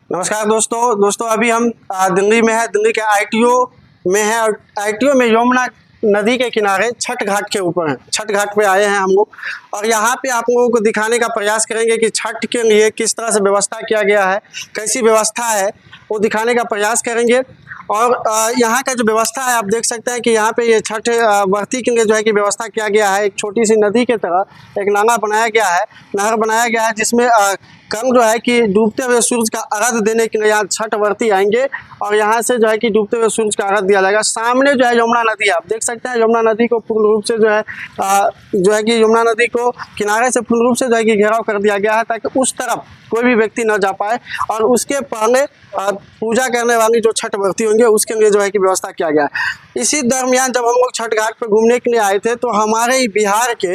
नमस्कार दोस्तों अभी हम दिल्ली में है। दिल्ली के आईटीओ में है और आईटीओ में यमुना नदी के किनारे छठ घाट के ऊपर हैं। छठ घाट पे आए हैं हम लोग और यहाँ पे आप लोगों को दिखाने का प्रयास करेंगे कि छठ के लिए किस तरह से व्यवस्था किया गया है, कैसी व्यवस्था है, वो दिखाने का प्रयास करेंगे। और यहाँ का जो व्यवस्था है आप देख सकते हैं कि यहाँ पे ये छठ व्रती के लिए जो है कि व्यवस्था किया गया है। एक छोटी सी नदी के तरह एक नाला बनाया गया है, नहर बनाया गया है, जिसमें क्रम जो है कि डूबते हुए सूरज का अर्घ्य देने के लिए यहाँ छठ व्रती आएंगे और यहाँ से जो है कि डूबते हुए सूरज का अर्घ्य दिया जाएगा। सामने जो है यमुना नदी है, आप देख सकते हैं यमुना नदी को पूर्ण रूप से जो है कि यमुना नदी को किनारे से पूर्ण रूप से जो है कि घेराव कर दिया गया है ताकि उस तरफ कोई भी व्यक्ति न जा पाए। और उसके पहले पूजा करने वाली जो छठ व्रती होंगे उसके लिए जो है कि व्यवस्था किया गया है। इसी दरमियान जब हम लोग छठ घाट पर घूमने के लिए आए थे तो हमारे बिहार के,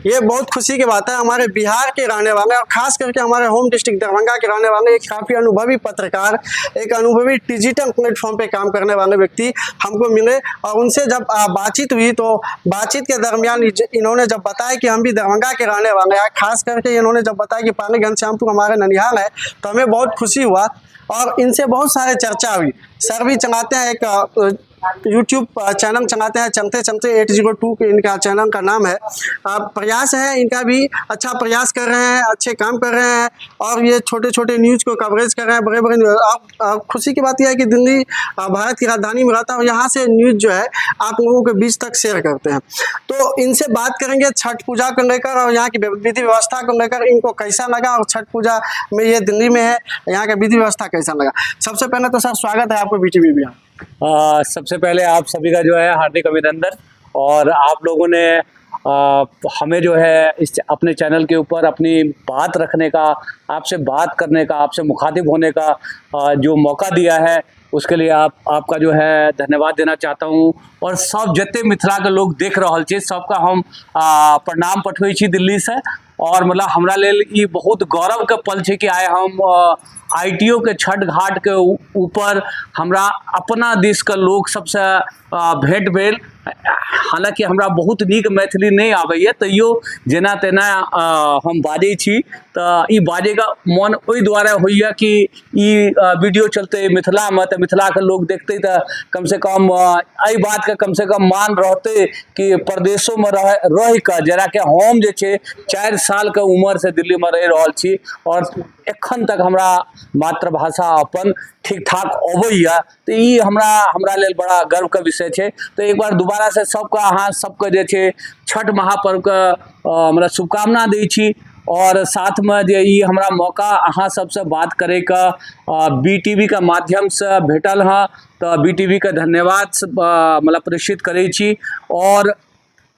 ये बहुत खुशी की बात है, हमारे बिहार के रहने वाले और खास करके हमारे होम डिस्ट्रिक्ट दरभंगा के रहने वाले एक काफ़ी अनुभवी पत्रकार, एक अनुभवी डिजिटल प्लेटफॉर्म पे काम करने वाले व्यक्ति हमको मिले और उनसे जब बातचीत हुई तो बातचीत के दरमियान इन्होंने जब बताया कि हम भी दरभंगा के रहने वाले हैं, खास करके इन्होंने जब बताया कि पाली घनश्यामपुर हमारे ननिहाल है, तो हमें बहुत खुशी हुआ और इनसे बहुत सारे चर्चा हुई। सर भी चलाते हैं एक यूट्यूब चैनल चलाते हैं, चलते चलते 802 के इनका चैनल का नाम है। प्रयास है इनका भी, अच्छा प्रयास कर रहे हैं, अच्छे काम कर रहे हैं और ये छोटे छोटे न्यूज़ को कवरेज कर रहे हैं, बड़े बड़े। खुशी की बात यह है कि दिल्ली भारत की राजधानी में रहता है और यहाँ से न्यूज़ जो है आप लोगों के बीच तक शेयर करते हैं। तो इनसे बात करेंगे छठ पूजा को लेकर और यहाँ की विधि व्यवस्था को लेकर, इनको कैसा लगा और छठ पूजा में ये दिल्ली में है, यहाँ का विधि व्यवस्था कैसा लगा। सबसे पहले तो सर स्वागत है आपको BTV बिहार। सबसे पहले आप सभी का जो है हार्दिक अभिनंदन। और आप लोगों ने हमें जो है इस अपने चैनल के ऊपर अपनी बात रखने का, आपसे बात करने का, आपसे मुखातिब होने का जो मौका दिया है उसके लिए आपका जो है धन्यवाद देना चाहता हूँ। और सब जते मिथिला के लोग देख रहा छे सबका हम प्रणाम पठबै छी दिल्ली से। और मतलब हमरा लेल ई बहुत गौरव के पल है कि आए हम ITO के छठ घाट के ऊपर हमरा अपना देश के लोग सबसे भेंट भेल। हालांकि हमरा बहुत नीक मैथिली नहीं आबैए, तैयो जेना तेना हम बाजै छी। तो ई बाजे का मन ओहि दुआरे होइए कि ई वीडियो चलते मिथिला में, तो मिथिला के लोग देखते तो कम से कम एहि बात के कम से कम मान रहते कि प्रदेशों में रह के जरा के हम जे छे 4 साल के उम्र से दिल्ली में रह रहल छी और एखन तक हमरा मातृभाषा अपन ठीक ठाक अबैया, तो ई हमरा लेल बड़ा गर्व के विषय है। तो एक बार दोबारा से सबका अहाँ सबके जे छे छठ महापर्व के मतलब शुभकामना दै छी। और साथ में जे ई हमरा मौका अहाँ सबसे बात करे का BTV के माध्यम से भेटल है, तो BTV के धन्यवाद मतलब प्रेषित करे छी। और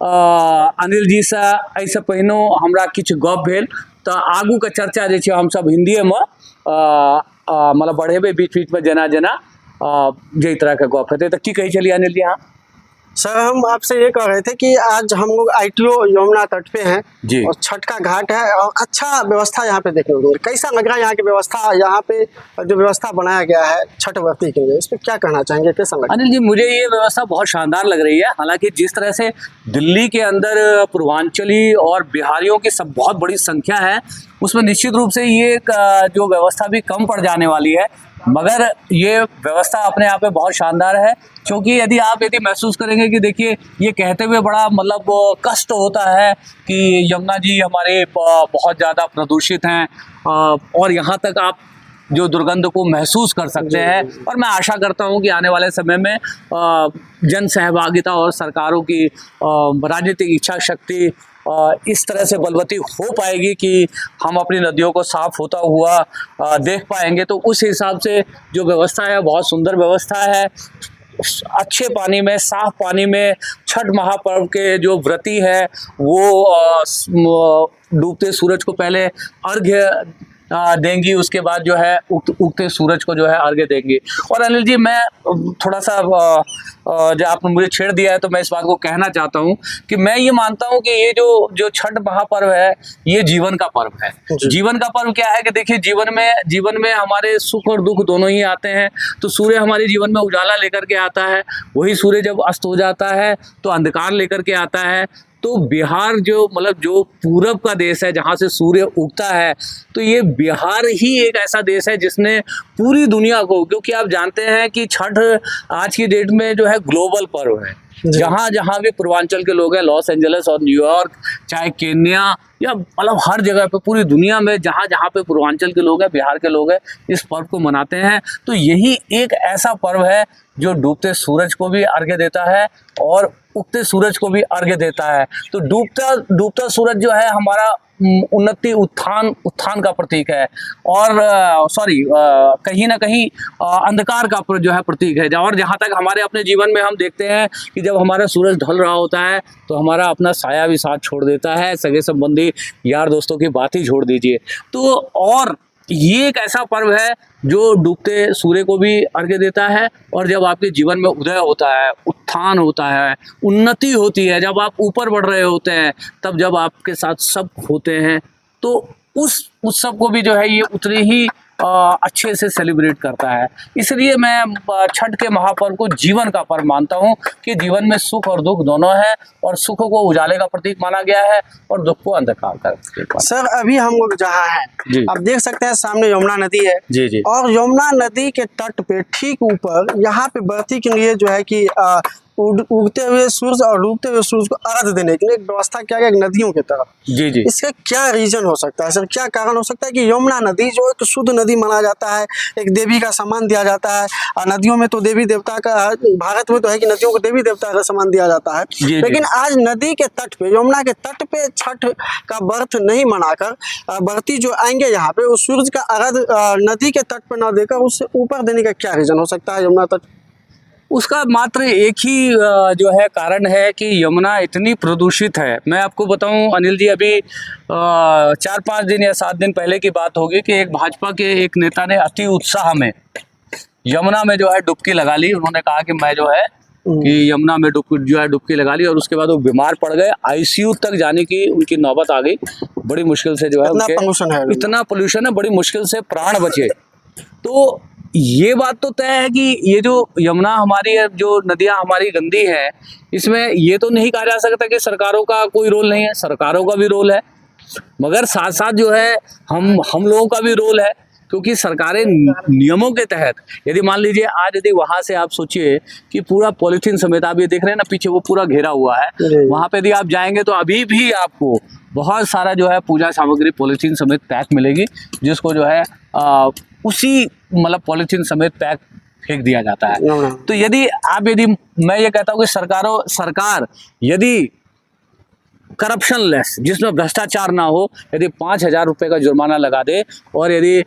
अनिल जी से ऐसे पहिनो हमरा किछु गप भेल, तो आगू के चर्चा जे छे हम सब हिंदी में मतलब बढ़ेबे बीच बीच में जेना जेना जे तरह के गप हेतै। तो की कहे चलिए अनिल जी? हाँ सर, हम आपसे ये कह रहे थे कि आज हम लोग ITO यमुना तट पे हैं जी, और छठ का घाट है और अच्छा व्यवस्था यहाँ पे देखने को मिली। कैसा लग रहा है यहाँ की व्यवस्था, यहाँ पे जो व्यवस्था बनाया गया है छठ व्रती के लिए, इस पर क्या कहना चाहेंगे, कैसा लग रहा है? अनिल जी, मुझे ये व्यवस्था बहुत शानदार लग रही है। हालांकि जिस तरह से दिल्ली के अंदर पूर्वांचली और बिहारियों की सब बहुत बड़ी संख्या है, उसमें निश्चित रूप से ये जो व्यवस्था भी कम पड़ जाने वाली है, मगर ये व्यवस्था अपने आप में बहुत शानदार है। क्योंकि यदि महसूस करेंगे कि देखिए ये कहते हुए बड़ा मतलब कष्ट होता है कि यमुना जी हमारे बहुत ज़्यादा प्रदूषित हैं और यहाँ तक आप जो दुर्गंध को महसूस कर सकते हैं। और मैं आशा करता हूँ कि आने वाले समय में जन सहभागिता और सरकारों की राजनीतिक इच्छा शक्ति इस तरह से बलवती हो पाएगी कि हम अपनी नदियों को साफ होता हुआ देख पाएंगे। तो उस हिसाब से जो व्यवस्था है बहुत सुंदर व्यवस्था है। अच्छे पानी में, साफ पानी में छठ महापर्व के जो व्रती है वो डूबते सूरज को पहले अर्घ्य देंगी, उसके बाद जो है उगते सूरज को जो है अर्घ्य देंगी। और अनिल जी, मैं थोड़ा सा जो आपने मुझे छेड़ दिया है तो मैं इस बात को कहना चाहता हूँ कि मैं ये मानता हूँ कि ये जो छठ महापर्व है ये जीवन का पर्व है। जीवन का पर्व क्या है कि देखिए जीवन में हमारे सुख और दुख दोनों ही आते हैं। तो सूर्य हमारे जीवन में उजाला लेकर के आता है, वही सूर्य जब अस्त हो जाता है तो अंधकार लेकर के आता है। तो बिहार जो मतलब जो पूरब का देश है जहाँ से सूर्य उगता है, तो ये बिहार ही एक ऐसा देश है जिसने पूरी दुनिया को, क्योंकि आप जानते हैं कि छठ आज की डेट में जो है ग्लोबल पर्व है। जहाँ जहाँ भी पूर्वांचल के लोग हैं, लॉस एंजलिस और न्यूयॉर्क, चाहे केन्या, या मतलब हर जगह पे पूरी दुनिया में जहाँ जहाँ पे पूर्वांचल के लोग हैं, बिहार के लोग हैं, इस पर्व को मनाते हैं। तो यही एक ऐसा पर्व है जो डूबते सूरज को भी अर्घ्य देता है और उगते सूरज को भी अर्घ्य देता है। तो डूबता सूरज जो है हमारा उन्नति, उत्थान का प्रतीक है, और कहीं ना कहीं अंधकार का जो है प्रतीक है। और जहाँ तक हमारे अपने जीवन में हम देखते हैं कि जब हमारा सूरज ढल रहा होता है तो हमारा अपना साया भी साथ छोड़ देता है, सगे संबंधी यार दोस्तों की बात ही छोड़ दीजिए। तो और ये एक ऐसा पर्व है जो डूबते सूर्य को भी अर्घ्य देता है, और जब आपके जीवन में उदय होता है, उत्थान होता है, उन्नति होती है, जब आप ऊपर बढ़ रहे होते हैं, तब जब आपके साथ सब होते हैं, तो उस उत्सव को भी जो है ये उतने ही अच्छे से सेलिब्रेट करता है। इसलिए मैं छठ के महापर्व को जीवन का पर्व मानता हूँ कि जीवन में सुख और दुख दोनों है, और सुख को उजाले का प्रतीक माना गया है और दुख को अंधकार का प्रतीक। सर अभी हम लोग जहाँ हैं आप देख सकते हैं सामने यमुना नदी है जी जी, और यमुना नदी के तट पे ठीक ऊपर यहाँ पे बर्ती के लिए जो है कि उगते हुए सूरज और डूबते हुए सूरज को अर्घ देने के लिए एक व्यवस्था किया गया नदियों की तरफ। जी जी, इसका क्या रीजन हो सकता है सर, क्या कारण हो सकता है कि यमुना नदी जो एक शुद्ध नदी माना जाता है, एक देवी का सम्मान दिया जाता है, नदियों में तो देवी देवता का, भारत में तो है कि नदियों को देवी देवता का सम्मान दिया जाता है, लेकिन आज नदी के तट पे, यमुना के तट पे छठ का व्रत नहीं मनाकर व्रती जो आएंगे यहाँ पे उस सूरज का अर्घ नदी के तट पर न देकर उससे ऊपर देने का क्या रीजन हो सकता है यमुना तट? उसका मात्र एक ही जो है कारण है कि यमुना इतनी प्रदूषित है। मैं आपको बताऊं अनिल जी, अभी 4-5 दिन या 7 दिन पहले की बात होगी कि एक भाजपा के एक नेता ने अति उत्साह में यमुना में जो है डुबकी लगा ली। उन्होंने कहा कि मैं जो है कि यमुना में डुबकी लगा ली, और उसके बाद वो बीमार पड़ गए, आईसीयू तक जाने की उनकी नौबत आ गई। बड़ी मुश्किल से जो है इतना पोल्यूशन है, बड़ी मुश्किल से प्राण बचे। तो ये बात तो तय है कि ये जो यमुना हमारी, जो नदियां हमारी गंदी है, इसमें ये तो नहीं कहा जा सकता कि सरकारों का कोई रोल नहीं है, सरकारों का भी रोल है, मगर साथ साथ जो है हम लोगों का भी रोल है, क्योंकि सरकारें नियमों के तहत, यदि मान लीजिए आज यदि वहाँ से आप सोचिए कि पूरा पॉलीथीन समेत, आप ये देख रहे हैं ना पीछे वो पूरा घेरा हुआ है, वहाँ पे यदि आप जाएंगे तो अभी भी आपको बहुत सारा जो है पूजा सामग्री पॉलीथीन समेत पैक मिलेगी, जिसको जो है उसी मतलब पॉलीथीन समेत पैक फेंक दिया जाता है। तो यदि मैं ये कहता हूँ कि सरकार यदि करप्शन लेस, जिसमें भ्रष्टाचार ना हो, यदि 5,000 रुपये का जुर्माना लगा दे, और यदि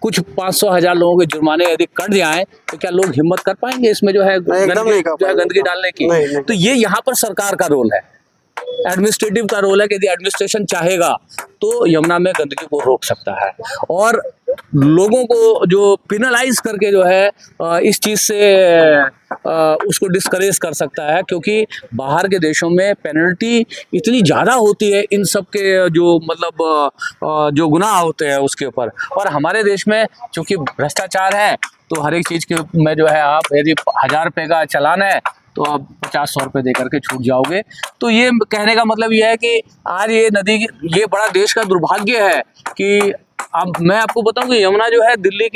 कुछ 500,000 लोगों के जुर्माने यदि कट जाएं, तो क्या लोग हिम्मत कर पाएंगे इसमें जो है गंदगी डालने की? तो ये यहाँ पर सरकार का रोल है, एडमिनिस्ट्रेटिव का रोल है कि यदि एडमिनिस्ट्रेशन चाहेगा तो यमुना में गंदगी को रोक सकता है, और लोगों को जो पिनलाइज करके जो है इस चीज़ से उसको डिस्करेज कर सकता है, क्योंकि बाहर के देशों में पेनल्टी इतनी ज़्यादा होती है इन सब के जो मतलब जो गुनाह होते हैं उसके ऊपर, और हमारे देश में चूँकि भ्रष्टाचार है तो हर एक चीज़ के में जो है आप यदि 1,000 रुपये का चालान है तो आप 50-100 रुपये दे करके छूट जाओगे। तो ये कहने का मतलब ये है कि आज ये नदी, ये बड़ा देश का दुर्भाग्य है कि अब मैं आपको बताऊं कि यमुना जो है दिल्ली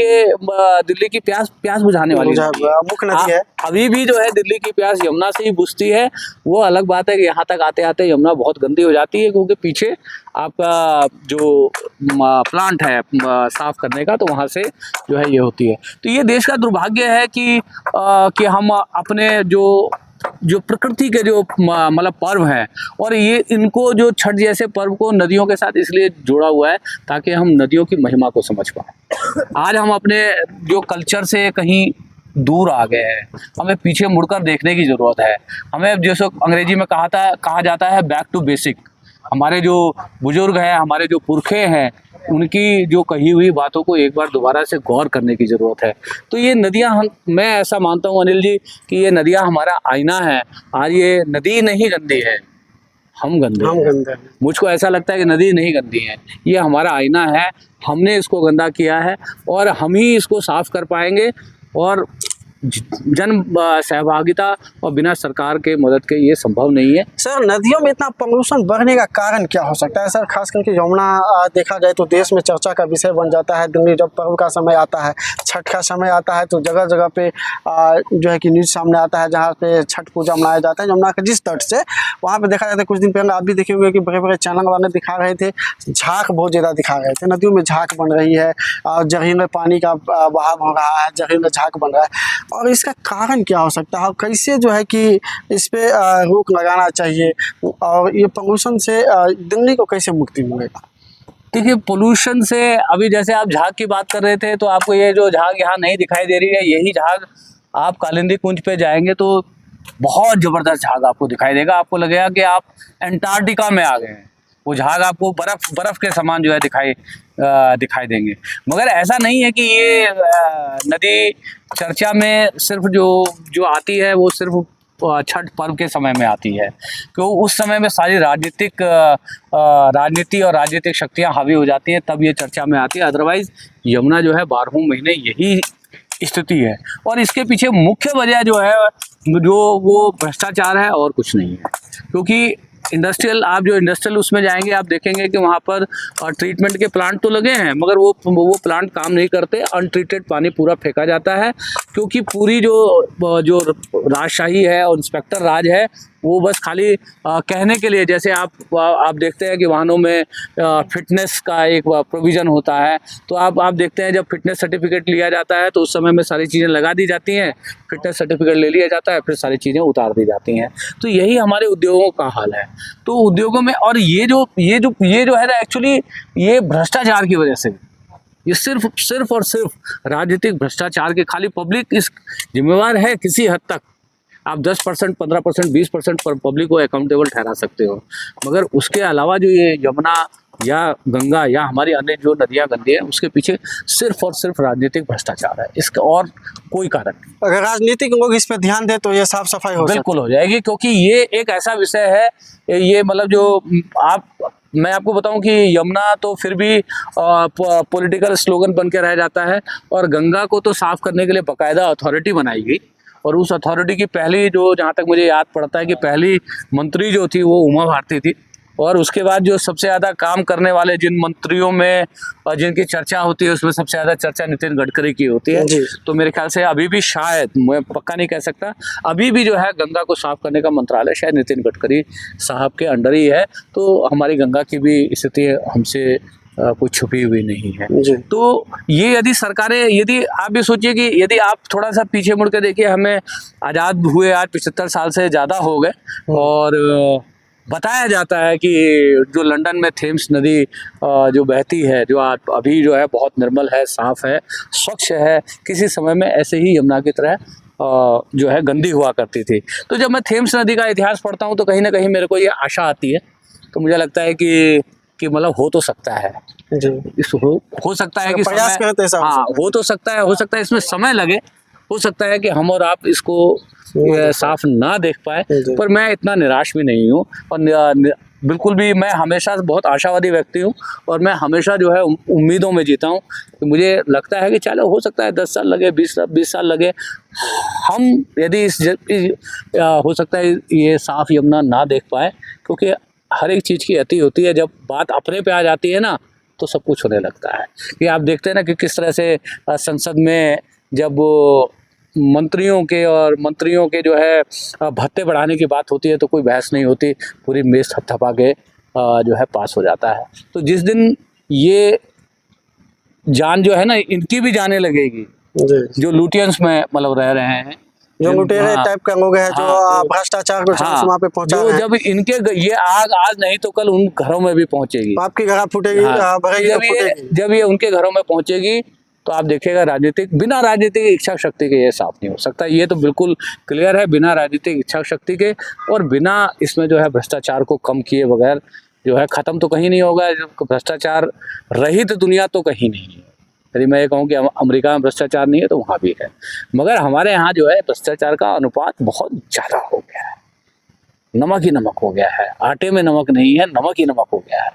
की प्यास बुझाने वाली मुख्य नदी है। अभी भी जो है दिल्ली की प्यास यमुना से ही बुझती है। वो अलग बात है कि यहाँ तक आते आते यमुना बहुत गंदी हो जाती है, क्योंकि पीछे आपका जो प्लांट है साफ करने का, तो वहाँ से जो है ये होती है। तो ये देश का दुर्भाग्य है कि हम अपने जो प्रकृति के जो मतलब पर्व हैं, और ये इनको जो छठ जैसे पर्व को नदियों के साथ इसलिए जोड़ा हुआ है ताकि हम नदियों की महिमा को समझ पाएं। आज हम अपने जो कल्चर से कहीं दूर आ गए हैं, हमें पीछे मुड़कर देखने की ज़रूरत है। हमें जैसे अंग्रेजी में कहा जाता है बैक टू बेसिक। हमारे जो बुजुर्ग हैं, हमारे जो पुरखे हैं, उनकी जो कही हुई बातों को एक बार दोबारा से गौर करने की ज़रूरत है। तो ये नदियाँ, मैं ऐसा मानता हूँ अनिल जी कि ये नदियाँ हमारा आईना है। आज ये नदी नहीं गंदी है, हम गंदे हैं। मुझको ऐसा लगता है कि नदी नहीं गंदी है, ये हमारा आईना है, हमने इसको गंदा किया है और हम ही इसको साफ कर पाएंगे। और जन सहभागिता और बिना सरकार के मदद के ये संभव नहीं है। सर, नदियों में इतना पॉल्यूशन बढ़ने का कारण क्या हो सकता है सर? खास करके यमुना देखा जाए तो देश में चर्चा का विषय बन जाता है। दिल्ली जब पर्व का समय आता है, छठ का समय आता है, तो जगह जगह पे जो है कि न्यूज़ सामने आता है जहाँ पे छठ पूजा मनाया जाता है। यमुना के जिस तट से वहाँ पे देखा जाता है, कुछ दिन पहले आप भी देखे हुए कि बड़े बड़े चैनल वाले दिखा रहे थे, झाग बहुत ज़्यादा दिखा रहे थे। नदियों में झाग बन रही है और जगह में पानी का बहाव हो रहा है, जगह में झाग बन रहा है। और इसका कारण क्या हो सकता है और कैसे जो है कि इस पे रोक लगाना चाहिए और ये पोल्यूशन से दिल्ली को कैसे मुक्ति मिलेगा? देखिए, पोल्यूशन से अभी जैसे आप झाग की बात कर रहे थे, तो आपको ये जो झाग यहाँ नहीं दिखाई दे रही है, यही झाग आप कालिंदी कुंज पे जाएंगे तो बहुत ज़बरदस्त झाग आपको दिखाई देगा। आपको लगेगा कि आप अंटार्कटिका में आ गए हैं। वो झाग आपको बर्फ के समान जो है दिखाई देंगे। मगर ऐसा नहीं है कि ये नदी चर्चा में सिर्फ जो आती है वो सिर्फ छठ पर्व के समय में आती है, क्योंकि उस समय में सारी राजनीति और राजनीतिक शक्तियां हावी हो जाती हैं, तब ये चर्चा में आती है। अदरवाइज यमुना जो है 12 महीने यही स्थिति है। और इसके पीछे मुख्य वजह जो है वो भ्रष्टाचार है और कुछ नहीं है। क्योंकि इंडस्ट्रियल उसमें जाएंगे, आप देखेंगे कि वहाँ पर ट्रीटमेंट के प्लांट तो लगे हैं, मगर वो प्लांट काम नहीं करते। अनट्रीटेड पानी पूरा फेंका जाता है, क्योंकि पूरी जो राजशाही है और इंस्पेक्टर राज है, वो बस खाली कहने के लिए, जैसे आप देखते हैं कि वाहनों में फिटनेस का एक प्रोविज़न होता है, तो आप देखते हैं जब फिटनेस सर्टिफिकेट लिया जाता है तो उस समय में सारी चीज़ें लगा दी जाती हैं, फिटनेस सर्टिफिकेट ले लिया जाता है, फिर सारी चीज़ें उतार दी जाती हैं। तो यही हमारे उद्योगों का हाल है। तो उद्योगों में, और ये जो है ना, एक्चुअली ये भ्रष्टाचार की वजह से, ये सिर्फ और सिर्फ राजनीतिक भ्रष्टाचार के, खाली पब्लिक इस जिम्मेवार है किसी हद तक। आप 10%, 15%, 20% पर पब्लिक को अकाउंटेबल ठहरा सकते हो, मगर उसके अलावा जो ये यमुना या गंगा या हमारी अन्य जो नदियाँ गंदी है, उसके पीछे सिर्फ और सिर्फ राजनीतिक भ्रष्टाचार है, इसका और कोई कारण नहीं। अगर राजनीतिक लोग इस पे ध्यान दें तो ये साफ सफाई बिल्कुल हो जाएगी, क्योंकि ये एक ऐसा विषय है, ये मतलब जो मैं आपको बताऊं कि यमुना तो फिर भी पॉलिटिकल स्लोगन बन के रह जाता है, और गंगा को तो साफ करने के लिए बाकायदा अथॉरिटी बनाई गई। और उस अथॉरिटी की पहली जहाँ तक मुझे याद पड़ता है कि पहली मंत्री जो थी वो उमा भारती थी। और उसके बाद जो सबसे ज़्यादा काम करने वाले जिन मंत्रियों में और जिनकी चर्चा होती है, उसमें सबसे ज़्यादा चर्चा नितिन गडकरी की होती है। तो मेरे ख्याल से अभी भी, शायद मैं पक्का नहीं कह सकता, अभी भी जो है गंगा को साफ करने का मंत्रालय शायद नितिन गडकरी साहब के अंडर ही है। तो हमारी गंगा की भी स्थिति हमसे कुछ छुपी हुई नहीं है। तो ये यदि आप भी सोचिए कि यदि आप थोड़ा सा पीछे मुड़ के देखिए, हमें आज़ाद हुए आज 75 साल से ज़्यादा हो गए, और बताया जाता है कि जो लंदन में थेम्स नदी जो बहती है, जो अभी जो है बहुत निर्मल है, साफ़ है, स्वच्छ है, किसी समय में ऐसे ही यमुना की तरह जो है गंदी हुआ करती थी। तो जब मैं थेम्स नदी का इतिहास पढ़ता हूँ तो कहीं ना कहीं मेरे को ये आशा आती है। तो मुझे लगता है कि मतलब हो तो सकता है जी, हो सकता है कि प्रयास करते हैं। हाँ, हो सकता है इसमें समय लगे, हो सकता है कि हम और आप इसको साफ ना देख पाए, पर मैं इतना निराश भी नहीं हूँ। और बिल्कुल भी, मैं हमेशा बहुत आशावादी व्यक्ति हूँ, और मैं हमेशा जो है उम्मीदों में जीता हूँ। तो मुझे लगता है कि चलो, हो सकता है 10 साल लगे, 20 साल लगे, हम यदि हो सकता है ये साफ यमुना ना देख पाए, क्योंकि हर एक चीज़ की अति होती है। जब बात अपने पे आ जाती है ना, तो सब कुछ होने लगता है। कि आप देखते हैं ना कि किस तरह से संसद में जब मंत्रियों के जो है भत्ते बढ़ाने की बात होती है, तो कोई बहस नहीं होती, पूरी मेज थपथपा के जो है पास हो जाता है। तो जिस दिन ये जान जो है ना, इनकी भी जाने लगेगी, जो लुटियंस में मतलब रह रहे हैं, जो लुटेरे टाइप का लोग हैं, जो भ्रष्टाचार को सीमा पे पहुंचा रहे हैं, जब इनके ये आग आज नहीं तो कल उन घरों में भी पहुंचेगी, आपकी घर फूटेगी, जब ये उनके घरों में पहुंचेगी, तो आप देखिएगा बिना राजनीतिक इच्छा शक्ति के ये साफ नहीं हो सकता। ये तो बिल्कुल क्लियर है, बिना राजनीतिक इच्छा शक्ति के और बिना इसमें जो है भ्रष्टाचार को कम किए बगैर जो है ख़त्म तो कहीं नहीं होगा। भ्रष्टाचार रहित दुनिया तो कहीं नहीं है। यदि मैं ये कहूँ कि अमेरिका में भ्रष्टाचार नहीं है, तो वहाँ भी है, मगर हमारे यहाँ जो है भ्रष्टाचार का अनुपात बहुत ज़्यादा हो गया है। नमक ही नमक हो गया है, आटे में नमक नहीं है, नमक ही नमक हो गया है।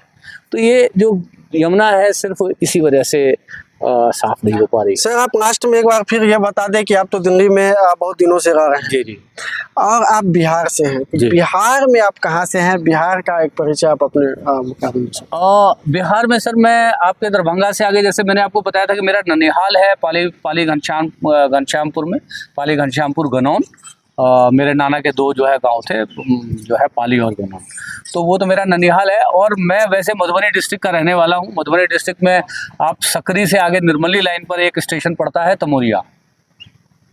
तो ये जो यमुना है, सिर्फ इसी वजह से साफ नहीं हो पा रही। सर आप लास्ट में एक बार फिर ये बता दें कि आप तो दिल्ली में बहुत दिनों से रह रहे हैं जी जी। और आप बिहार से हैं, जी। बिहार में आप कहाँ से हैं, बिहार का एक परिचय आप अपने मुकाबले में। बिहार में सर मैं आपके दरभंगा से आगे, जैसे मैंने आपको बताया था कि मेरा ननिहाल है पाली घनश्यामपुर में, पाली घनश्यामपुर गनौन। मेरे नाना के दो जो है गांव थे, जो है पाली और गनौन, तो वो तो मेरा ननिहाल है। और मैं वैसे मधुबनी डिस्ट्रिक्ट का रहने वाला हूँ। मधुबनी डिस्ट्रिक्ट में आप सकरी से आगे निर्मली लाइन पर एक स्टेशन पड़ता है तमोरिया,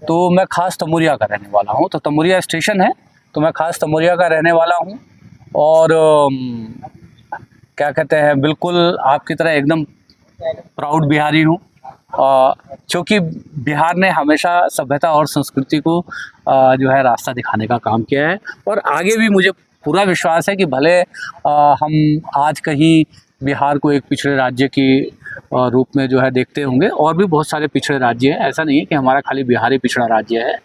तो मैं खास तमोरिया का रहने वाला हूँ। तो तमोरिया स्टेशन है, तो मैं खास तमोरिया का रहने वाला हूँ। और क्या कहते हैं, बिल्कुल आपकी तरह एकदम प्राउड बिहारी हूँ, क्योंकि बिहार ने हमेशा सभ्यता और संस्कृति को जो है रास्ता दिखाने का काम किया है। और आगे भी मुझे पूरा विश्वास है कि भले हम आज कहीं बिहार को एक पिछड़े राज्य की रूप में जो है देखते होंगे, और भी बहुत सारे पिछड़े राज्य हैं। ऐसा नहीं है कि हमारा खाली बिहार ही पिछड़ा राज्य है,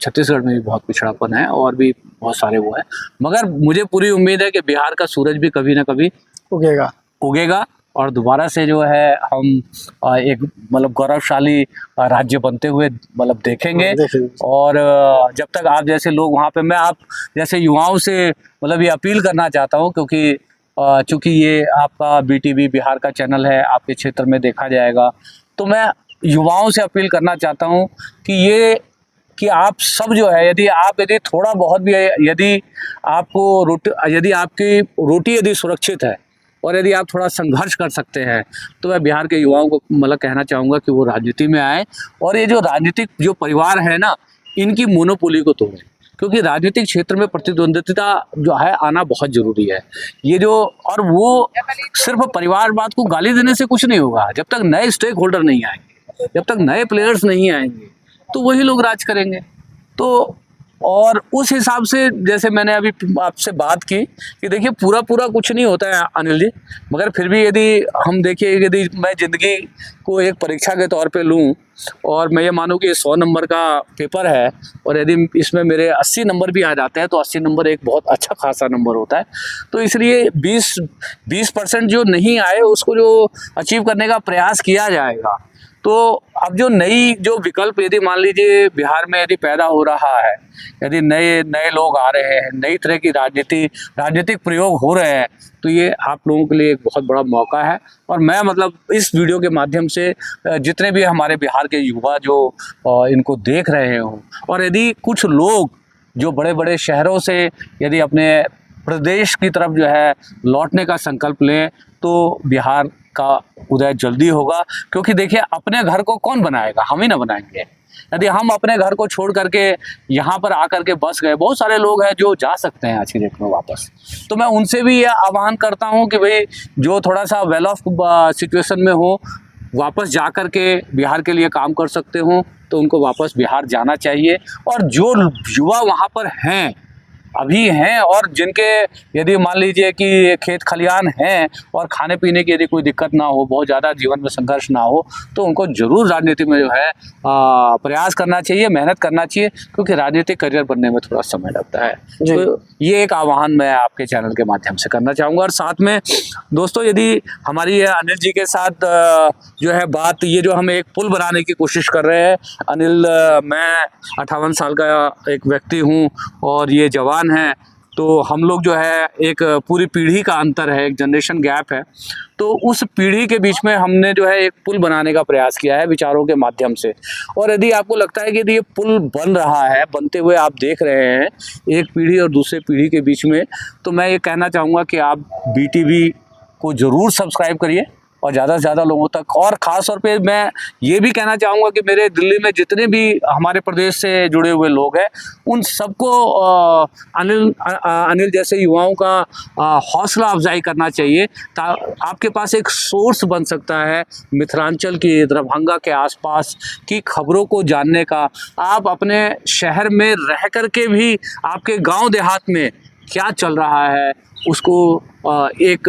छत्तीसगढ़ में भी बहुत पिछड़ापन है और भी बहुत सारे वो है। मगर मुझे पूरी उम्मीद है कि बिहार का सूरज भी कभी ना कभी उगेगा और दोबारा से जो है हम एक मतलब गौरवशाली राज्य बनते हुए मतलब देखेंगे। और जब तक आप जैसे लोग वहाँ पे, मैं आप जैसे युवाओं से मतलब ये अपील करना चाहता हूँ, क्योंकि चूँकि ये आपका BTV बिहार का चैनल है, आपके क्षेत्र में देखा जाएगा, तो मैं युवाओं से अपील करना चाहता हूँ कि आप सब जो है, यदि थोड़ा बहुत भी, यदि आपकी रोटी यदि सुरक्षित है और यदि आप थोड़ा संघर्ष कर सकते हैं, तो मैं बिहार के युवाओं को मतलब कहना चाहूँगा कि वो राजनीति में आए और ये जो राजनीतिक जो परिवार है ना, इनकी मोनोपोली को तोड़ें, क्योंकि राजनीतिक क्षेत्र में प्रतिद्वंद्विता जो है आना बहुत ज़रूरी है। ये जो, और वो सिर्फ परिवारवाद को गाली देने से कुछ नहीं होगा। जब तक नए स्टेक होल्डर नहीं आएंगे, जब तक नए प्लेयर्स नहीं आएंगे, तो वही लोग राज करेंगे। तो और उस हिसाब से जैसे मैंने अभी आपसे बात की कि देखिए पूरा कुछ नहीं होता है अनिल जी, मगर फिर भी यदि हम देखिए, यदि मैं ज़िंदगी को एक परीक्षा के तौर पे लूँ और मैं ये मानूँ कि 100 नंबर का पेपर है और यदि इसमें मेरे 80 नंबर भी आ जाते हैं, तो 80 नंबर एक बहुत अच्छा खासा नंबर होता है। तो इसलिए 20% जो नहीं आए उसको जो अचीव करने का प्रयास किया जाएगा। तो अब जो नई जो विकल्प यदि मान लीजिए बिहार में यदि पैदा हो रहा है, यदि नए लोग आ रहे हैं, नई तरह की राजनीतिक प्रयोग हो रहे हैं, तो ये आप लोगों के लिए एक बहुत बड़ा मौका है। और मैं मतलब इस वीडियो के माध्यम से जितने भी हमारे बिहार के युवा जो इनको देख रहे हो, और यदि कुछ लोग जो बड़े बड़े शहरों से यदि अपने प्रदेश की तरफ जो है लौटने का संकल्प लें, तो बिहार का उदय जल्दी होगा। क्योंकि देखिए अपने घर को कौन बनाएगा, हम ही ना बनाएंगे। यदि हम अपने घर को छोड़ करके यहाँ पर आकर के बस गए, बहुत सारे लोग हैं जो जा सकते हैं आज की डेट में वापस, तो मैं उनसे भी यह आह्वान करता हूँ कि भाई जो थोड़ा सा वेल ऑफ सिचुएशन में हो, वापस जा कर के बिहार के लिए काम कर सकते हो, तो उनको वापस बिहार जाना चाहिए। और जो युवा वहाँ पर हैं, अभी हैं, और जिनके यदि मान लीजिए कि खेत खलियान हैं और खाने पीने की यदि कोई दिक्कत ना हो, बहुत ज़्यादा जीवन में संघर्ष ना हो, तो उनको ज़रूर राजनीति में जो है प्रयास करना चाहिए, मेहनत करना चाहिए, क्योंकि राजनीतिक करियर बनने में थोड़ा समय लगता है। तो ये एक आह्वान मैं आपके चैनल के माध्यम से करना चाहूँगा। और साथ में दोस्तों, यदि हमारी अनिल जी के साथ जो है बात, ये जो हम एक पुल बनाने की कोशिश कर रहे हैं, अनिल, मैं 58 साल का एक व्यक्ति हूँ और ये जवान है, तो हम लोग जो है एक पूरी पीढ़ी का अंतर है, एक जनरेशन गैप है, तो उस पीढ़ी के बीच में हमने जो है एक पुल बनाने का प्रयास किया है विचारों के माध्यम से। और यदि आपको लगता है कि यदि ये पुल बन रहा है, बनते हुए आप देख रहे हैं एक पीढ़ी और दूसरे पीढ़ी के बीच में, तो मैं ये कहना चाहूँगा कि आप BTV को ज़रूर सब्सक्राइब करिए और ज़्यादा से ज़्यादा लोगों तक। और ख़ास तौर पे मैं ये भी कहना चाहूँगा कि मेरे दिल्ली में जितने भी हमारे प्रदेश से जुड़े हुए लोग हैं, उन सबको अनिल जैसे युवाओं का हौसला अफजाई करना चाहिए। आपके पास एक सोर्स बन सकता है मिथिलांचल की, दरभंगा के आसपास की खबरों को जानने का। आप अपने शहर में रह कर के भी आपके गांव देहात में क्या चल रहा है उसको एक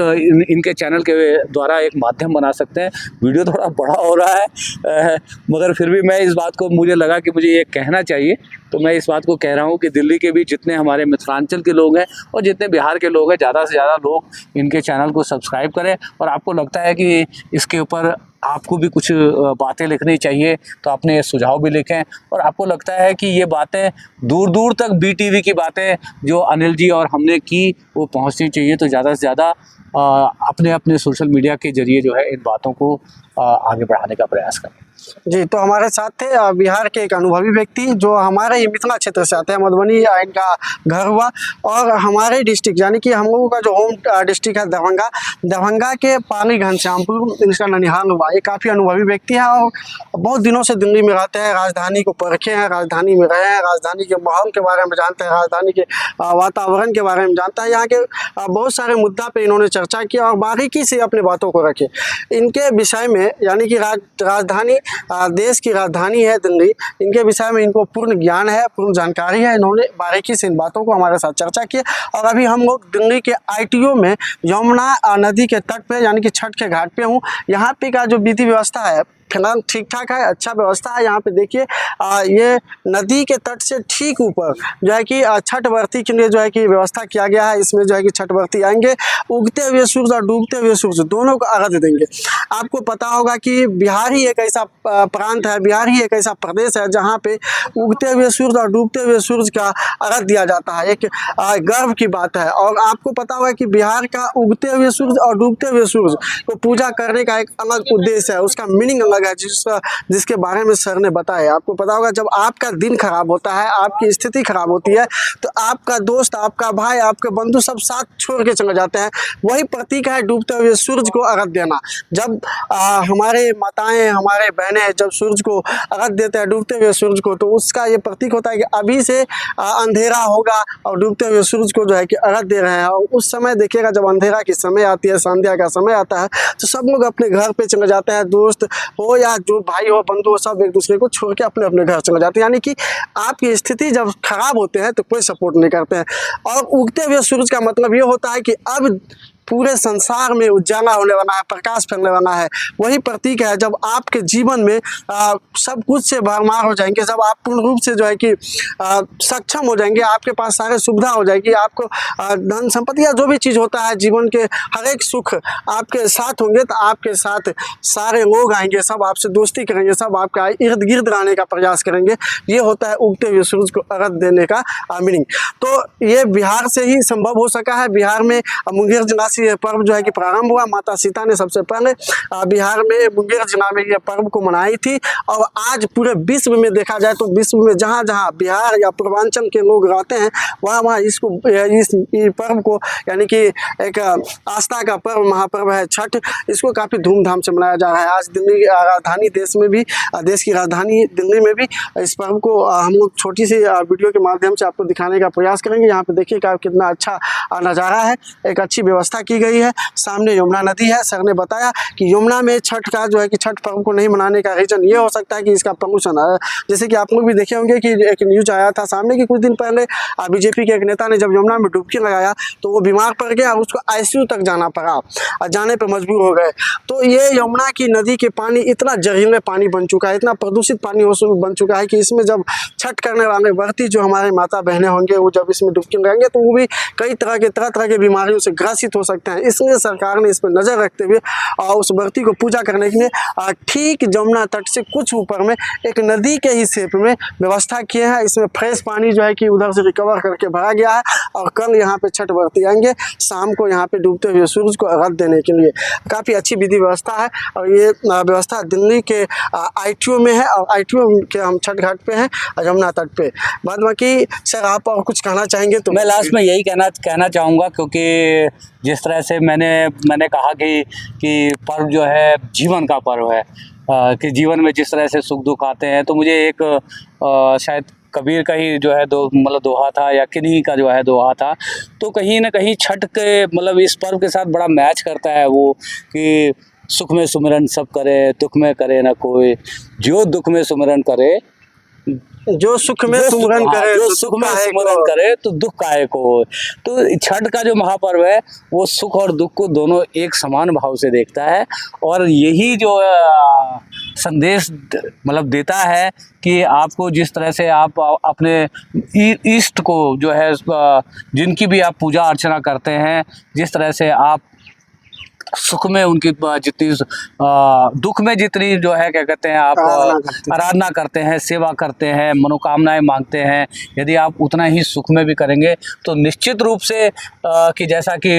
इनके चैनल के द्वारा एक माध्यम बना सकते हैं। वीडियो थोड़ा बड़ा हो रहा है, मगर फिर भी मैं इस बात को, मुझे लगा कि मुझे ये कहना चाहिए, तो मैं इस बात को कह रहा हूँ कि दिल्ली के भी जितने हमारे मिथिलांचल के लोग हैं और जितने बिहार के लोग हैं, ज़्यादा से ज़्यादा लोग इनके चैनल को सब्सक्राइब करें। और आपको लगता है कि इसके ऊपर आपको भी कुछ बातें लिखनी चाहिए तो अपने ये सुझाव भी लिखें। और आपको लगता है कि ये बातें दूर दूर तक BTV की बातें जो अनिल जी और हमने की वो पहुंचनी चाहिए, तो ज़्यादा से ज़्यादा अपने अपने सोशल मीडिया के जरिए जो है इन बातों को आगे बढ़ाने का प्रयास करें। जी, तो हमारे साथ थे बिहार के एक अनुभवी व्यक्ति जो हमारे ये मिथिला क्षेत्र से आते हैं, मधुबनी इनका घर हुआ, और हमारे डिस्ट्रिक्ट यानी कि हम लोगों का जो होम डिस्ट्रिक्ट है दरभंगा, दरभंगा के पाली घनश्यामपुर इनका ननिहाल हुआ। ये काफ़ी अनुभवी व्यक्ति है और बहुत दिनों से दिल्ली में रहते हैं, राजधानी को परखे हैं, राजधानी में रहे हैं, राजधानी के माहौल के बारे में जानते हैं, राजधानी के वातावरण के बारे में जानता है, यहाँ के बहुत सारे मुद्दा पे इन्होंने चर्चा की और बारीकी से अपनी बातों को रखे। इनके विषय में यानी कि राजधानी देश की राजधानी है दिल्ली, इनके विषय में इनको पूर्ण ज्ञान है, पूर्ण जानकारी है। इन्होंने बारीकी से इन बातों को हमारे साथ चर्चा की। और अभी हम लोग दिल्ली के ITO में यमुना नदी के तट पे यानी कि छठ के घाट पे हूँ। यहाँ पे का जो विधि व्यवस्था है फिलहाल ठीक ठाक है, अच्छा व्यवस्था है। यहाँ पे देखिए ये नदी के तट से ठीक ऊपर जो है कि छठ व्रती के लिए जो है कि व्यवस्था किया गया है। इसमें जो है कि छठ व्रती आएंगे, उगते हुए सूरज और डूबते हुए सूरज दोनों को अर्घ्य देंगे। आपको पता होगा कि बिहार ही एक ऐसा प्रांत है, बिहार ही एक ऐसा प्रदेश है जहाँ पे उगते हुए सूरज और डूबते हुए सूरज का अर्घ्य दिया जाता है। एक गर्व की बात है। और आपको पता होगा कि बिहार का उगते हुए सूरज और डूबते हुए सूरज को पूजा करने का एक अलग उद्देश्य है, उसका मीनिंग अलग है, जिसके बारे में सर ने बताया। आपको पता होगा जब आपका दिन खराब होता है, आपकी स्थिति खराब होती है, तो आपका दोस्त, आपका भाई, आपके बंधु सब साथ छोड़ के चले जाते हैं। वही प्रतीक है डूबते हुए सूरज को अर्घ्य देना। जब हमारे माताएं, हमारे बहनें जब सूरज को अर्घ्य देते हैं, डूबते हुए सूरज को, तो उसका ये प्रतीक होता है कि अभी से अंधेरा होगा और डूबते हुए सूरज को जो है कि अर्घ्य दे रहे हैं। और उस समय देखिएगा जब अंधेरा की समय आती है, संध्या का समय आता है, तो सब लोग अपने घर पे चले जाते हैं। दोस्त हो या जो भाई हो, बंधु हो, सब एक दूसरे को छोड़ के अपने अपने घर चले जाते हैं। यानी कि आपकी स्थिति जब खराब होते हैं तो कोई सपोर्ट नहीं करते हैं। और उगते हुए सूरज का मतलब ये होता है कि अब पूरे संसार में उजाला होने वाला है, प्रकाश फैलने वाला है। वही प्रतीक है जब आपके जीवन में सब कुछ से भरमार हो जाएंगे, जब आप पूर्ण रूप से जो है कि सक्षम हो जाएंगे, आपके पास सारे सुविधा हो जाएगी, आपको धन संपत्ति या जो भी चीज़ होता है जीवन के हर एक सुख आपके साथ होंगे, तो आपके साथ सारे लोग आएंगे, सब आपसे दोस्ती करेंगे, सब आपका इर्द गिर्द रहने का प्रयास करेंगे। ये होता है उगते हुए सूरज को अर्घ्य देने का मीनिंग। तो ये बिहार से ही संभव हो सका है। बिहार में मुंगेर जिला ये पर्व जो है कि प्रारंभ हुआ। माता सीता ने सबसे पहले बिहार में मुंगेर जिला में ये पर्व को मनाई थी। और आज पूरे विश्व में देखा जाए तो विश्व में जहाँ जहाँ बिहार या पूर्वांचल के लोग रहते हैं वहाँ वहाँ इस पर्व को यानी कि एक आस्था का पर्व, महापर्व है छठ, इसको काफ़ी धूमधाम से मनाया जा रहा है। आज दिल्ली राजधानी देश में भी, देश की राजधानी दिल्ली में भी इस पर्व को हम लोग छोटी सी वीडियो के माध्यम से आपको दिखाने का प्रयास करेंगे। यहाँ पे देखिएगा कितना अच्छा नज़ारा है, एक अच्छी व्यवस्था की गई है। सामने यमुना नदी है। सर ने बताया कि यमुना में छठ का जो है कि छठ पर्व को नहीं मनाने का रीजन ये हो सकता है कि इसका प्रमोशन है। जैसे कि आप लोग भी देखे होंगे कि एक न्यूज आया था सामने कि कुछ दिन पहले बीजेपी के एक नेता ने जब यमुना में डुबकी लगाया तो वो बीमार पड़ गया और उसको ICU तक जाना पड़ा और जाने पर मजबूर हो गए। तो ये यमुना की नदी के पानी इतना जहरीले पानी बन चुका है, इतना प्रदूषित पानी बन चुका है कि इसमें जब छठ करने वाले व्रती जो हमारे माता बहनें होंगे वो जब इसमें डुबकी लगाएंगे तो वो भी कई तरह के बीमारियों से ग्रसित हो सकते हैं। इसलिए सरकार ने इस पर नज़र रखते हुए उस व्रती को पूजा करने के लिए ठीक जमुना तट से कुछ ऊपर में एक नदी के ही शेप में व्यवस्था किए हैं। इसमें फ्रेश पानी जो है कि उधर से रिकवर करके भरा गया है और कल यहाँ पे छठ व्रती आएंगे शाम को यहाँ पे डूबते हुए सूरज को अर्घ्य देने के लिए। काफ़ी अच्छी विधि व्यवस्था है और ये व्यवस्था दिल्ली के ITO में है और ITO के हम छठ घाट पे हैं यमुना तट पे। बाद बाकी सर आप और कुछ कहना चाहेंगे? तो मैं लास्ट में यही कहना चाहूँगा, क्योंकि जिस तरह से मैंने कहा कि पर्व जो है जीवन का पर्व है, कि जीवन में जिस तरह से सुख दुख आते हैं, तो मुझे एक शायद कबीर का ही जो है दोहा था या किन्हीं का जो है दोहा था, तो कहीं ना कहीं छठ के इस पर्व के साथ बड़ा मैच करता है वो कि सुख में सुमिरन सब करे, दुख में करे ना कोई, जो दुख में सुमिरन करे, जो सुख में सुमिरन करे, जो सुख में सुमिरन करे तो दुख काहे को हो। तो छठ का जो महापर्व है वो सुख और दुख को दोनों एक समान भाव से देखता है और यही जो संदेश देता है कि आपको जिस तरह से आप अपने इष्ट को जो है जिनकी भी आप पूजा अर्चना करते हैं, जिस तरह से आप सुख में उनकी जितनी दुख में जितनी जो है क्या कहते हैं आप आराधना करते हैं, सेवा करते हैं, मनोकामनाएं मांगते हैं, यदि आप उतना ही सुख में भी करेंगे तो निश्चित रूप से कि जैसा कि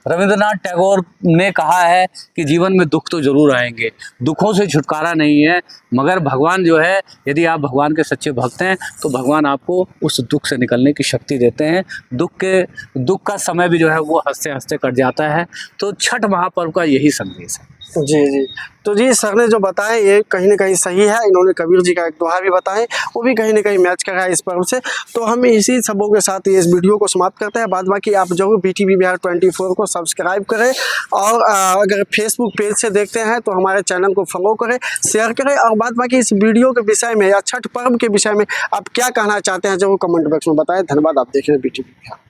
रविंद्रनाथ टैगोर ने कहा है कि जीवन में दुख तो जरूर आएंगे, दुखों से छुटकारा नहीं है, मगर भगवान जो है, यदि आप भगवान के सच्चे भक्त हैं तो भगवान आपको उस दुख से निकलने की शक्ति देते हैं। दुख का समय भी जो है वो हंसते हंसते कट जाता है। तो छठ महापर्व का यही संदेश है। जी जी। तो जी सर ने जो बताया ये कहीं ना कहीं सही है। इन्होंने कबीर जी का एक दोहा भी बताए, वो भी कहीं ना कहीं मैच कर रहा है इस पर्व से। तो हम इसी सबों के साथ ये इस वीडियो को समाप्त करते हैं। बाद बाकी आप जरूर BTV बिहार 24 को सब्सक्राइब करें, और अगर फेसबुक पेज से देखते हैं तो हमारे चैनल को फॉलो करें, शेयर करें, और बाद बाकी इस वीडियो के विषय में या छठ पर्व के विषय में आप क्या कहना चाहते हैं जरूर कमेंट बॉक्स में बताएं। धन्यवाद। आप देख रहे हैं BTV बिहार।